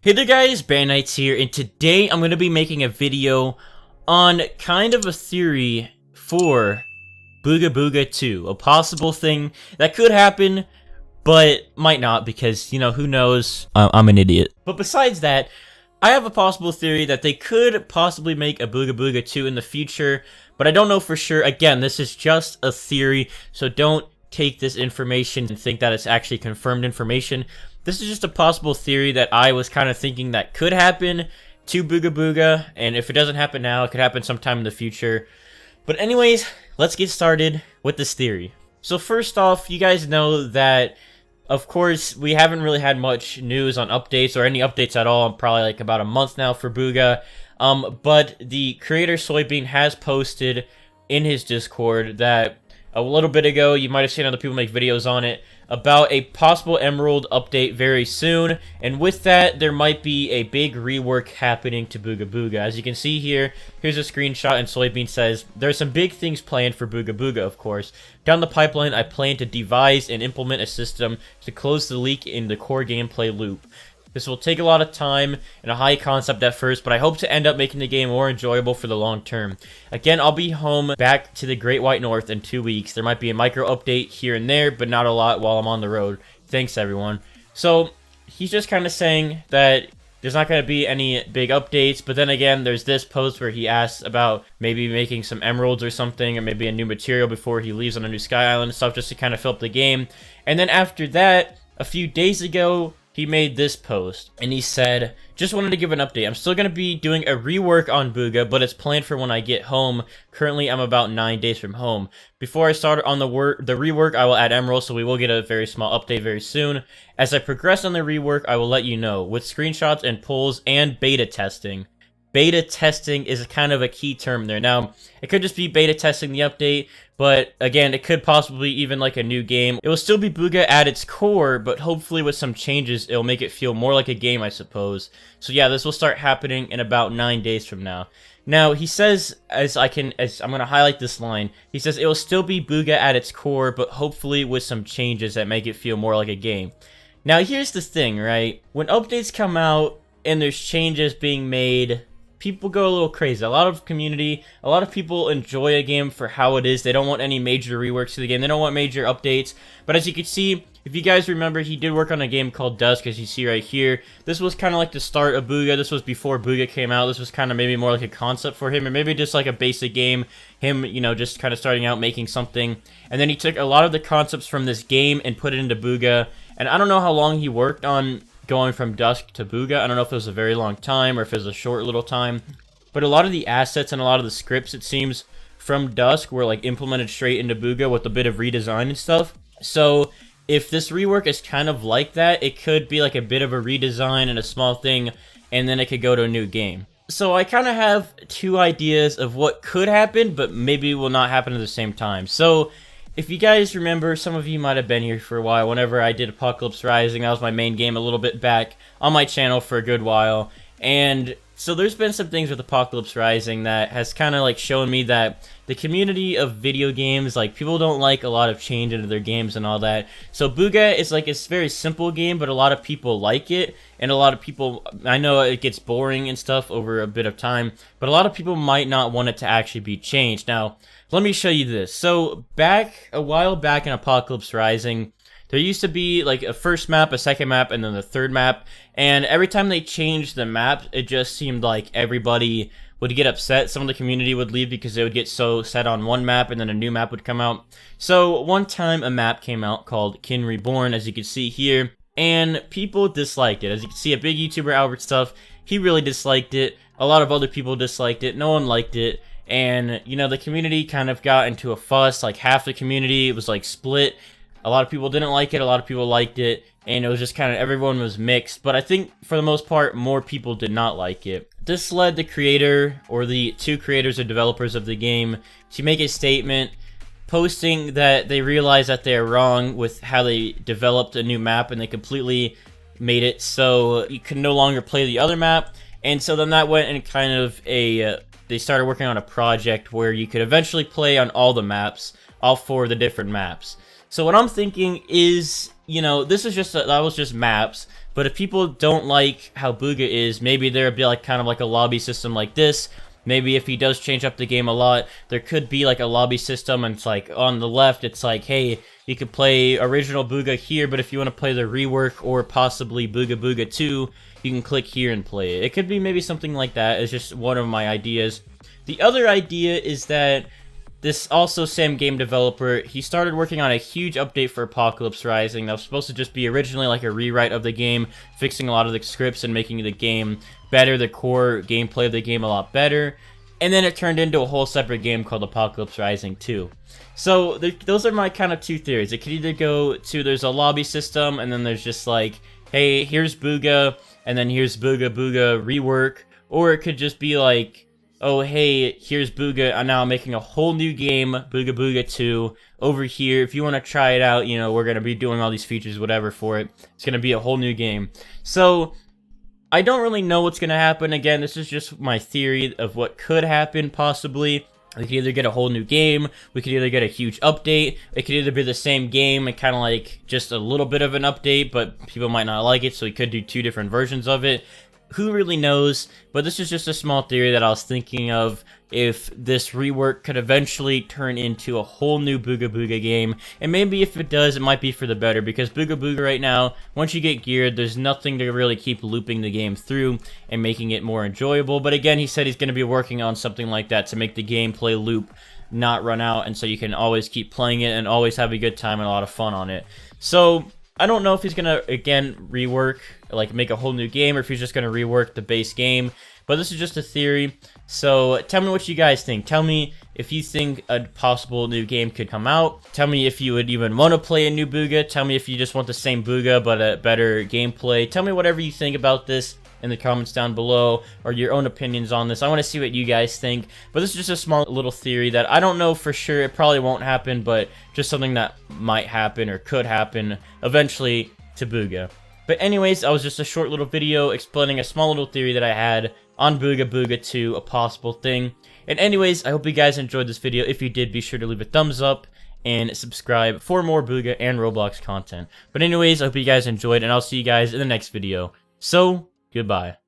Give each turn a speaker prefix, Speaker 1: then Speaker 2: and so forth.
Speaker 1: Hey there guys, Bandites here, and today I'm going to be making a video on kind of a theory for Booga Booga 2. A possible thing that could happen, but might not because, who knows? I'm an idiot. But besides that, I have a possible theory that they could possibly make a Booga Booga 2 in the future, but I don't know for sure. Again, this is just a theory, so don't take this information and think that it's actually confirmed information. This is just a possible theory that I was kind of thinking that could happen to Booga Booga, and if it doesn't happen now, it could happen sometime in the future. But anyways, let's get started with this theory. So first off, you guys know that, of course, we haven't really had much news on updates, or any updates at all, probably like about a month now for Booga. But the creator Soybean has posted in his Discord that a little bit ago, you might have seen other people make videos on it, about a possible Emerald update very soon, and with that, there might be a big rework happening to Booga Booga. As you can see here, here's a screenshot, and Soybean says, "There's some big things planned for Booga Booga, of course. Down the pipeline, I plan to devise and implement a system to close the leak in the core gameplay loop. This will take a lot of time and a high concept at first, but I hope to end up making the game more enjoyable for the long term. Again, I'll be home back to the Great White North in 2 weeks. There might be a micro update here and there, but not a lot while I'm on the road. Thanks, everyone." So, he's just kind of saying that there's not going to be any big updates, but then again, there's this post where he asks about maybe making some emeralds or something, or maybe a new material before he leaves on a new Sky Island and stuff, just to kind of fill up the game. And then after that, a few days ago, he made this post, and he said, "Just wanted to give an update. I'm still going to be doing a rework on Booga, but it's planned for when I get home. Currently, I'm about 9 days from home. Before I start on the rework, I will add emeralds, so we will get a very small update very soon. As I progress on the rework, I will let you know, with screenshots and polls and beta testing." Beta testing is kind of a key term there. Now, it could just be beta testing the update, but again, it could possibly even like a new game. It will still be Booga at its core, but hopefully with some changes, it'll make it feel more like a game, I suppose. So yeah, this will start happening in about 9 days from now. Now, he says, as I'm going to highlight this line, he says, "It will still be Booga at its core, but hopefully with some changes that make it feel more like a game." Now, here's the thing, right? When updates come out and there's changes being made, people go a little crazy. A lot of people enjoy a game for how it is. They don't want any major reworks to the game. They don't want major updates. But as you can see, if you guys remember, he did work on a game called Dusk, as you see right here. This was kind of like the start of Booga. This was before Booga came out. This was kind of maybe more like a concept for him, or maybe just like a basic game. Him, just kind of starting out making something. And then he took a lot of the concepts from this game and put it into Booga. And I don't know how long he worked on going from Dusk to Booga. I don't know if it was a very long time or if it was a short little time, but a lot of the assets and a lot of the scripts, it seems, from Dusk were like implemented straight into Booga with a bit of redesign and stuff. So if this rework is kind of like that, it could be like a bit of a redesign and a small thing, and then it could go to a new game. So I kind of have two ideas of what could happen, but maybe will not happen at the same time. So if you guys remember, some of you might have been here for a while, whenever I did Apocalypse Rising, that was my main game a little bit back on my channel for a good while, and so there's been some things with Apocalypse Rising that has kind of like shown me that the community of video games, like, people don't like a lot of change into their games and all that. So Booga is like, it's a very simple game, but a lot of people like it, and a lot of people, I know it gets boring and stuff over a bit of time, but a lot of people might not want it to actually be changed. Now, let me show you this. So a while back in Apocalypse Rising, there used to be like a first map, a second map, and then the third map, and every time they changed the map, it just seemed like everybody would get upset. Some of the community would leave because they would get so set on one map, and then a new map would come out. So one time a map came out called Kin Reborn, as you can see here, and people disliked it. As you can see, a big YouTuber, Albert Stuff, he really disliked it. A lot of other people disliked it. No one liked it. And, the community kind of got into a fuss. Like, half the community was like split. A lot of people didn't like it, a lot of people liked it, and it was just kind of, everyone was mixed. But I think, for the most part, more people did not like it. This led the creator, or the two creators or developers of the game, to make a statement posting that they realized that they're wrong with how they developed a new map, and they completely made it so you could no longer play the other map. And so then that went in kind of they started working on a project where you could eventually play on all the maps, all 4 of the different maps. So what I'm thinking is, this is that was just maps. But if people don't like how Booga is, maybe there'd be like kind of like a lobby system like this. Maybe if he does change up the game a lot, there could be like a lobby system, and it's like on the left, it's like, hey, you could play original Booga here, but if you want to play the rework or possibly Booga Booga 2, you can click here and play it. It could be maybe something like that. It's just one of my ideas. The other idea is that this also same game developer, he started working on a huge update for Apocalypse Rising that was supposed to just be originally like a rewrite of the game, fixing a lot of the scripts and making the game better, the core gameplay of the game a lot better. And then it turned into a whole separate game called Apocalypse Rising 2. So those are my kind of two theories. It could either go to there's a lobby system, and then there's just like, hey, here's Booga, and then here's Booga Booga rework. Or it could just be like, oh, hey, here's Booga, and now I'm making a whole new game, Booga Booga 2, over here. If you want to try it out, you know, we're going to be doing all these features, whatever, for it. It's going to be a whole new game. So I don't really know what's going to happen. Again, this is just my theory of what could happen, possibly. We could either get a whole new game, we could either get a huge update, it could either be the same game and kind of like just a little bit of an update, but people might not like it, so we could do two different versions of it. Who really knows? But this is just a small theory that I was thinking of, if this rework could eventually turn into a whole new Booga Booga game. And maybe if it does, it might be for the better, because Booga Booga right now, once you get geared, there's nothing to really keep looping the game through and making it more enjoyable. But again, he said he's going to be working on something like that to make the gameplay loop not run out, and so you can always keep playing it and always have a good time and a lot of fun on it. So I don't know if he's gonna, again, rework, like make a whole new game, or if he's just gonna rework the base game, but this is just a theory. So tell me what you guys think. Tell me if you think a possible new game could come out. Tell me if you would even want to play a new Booga. Tell me if you just want the same Booga but a better gameplay. Tell me whatever you think about this in the comments down below, or your own opinions on this. I want to see what you guys think, but this is just a small little theory that I don't know for sure. It probably won't happen, but just something that might happen or could happen eventually to Booga. But anyways, that was just a short little video explaining a small little theory that I had on Booga Booga 2, a possible thing. And anyways, I hope you guys enjoyed this video. If you did, be sure to leave a thumbs up and subscribe for more Booga and Roblox content. But anyways, I hope you guys enjoyed, and I'll see you guys in the next video. So, goodbye.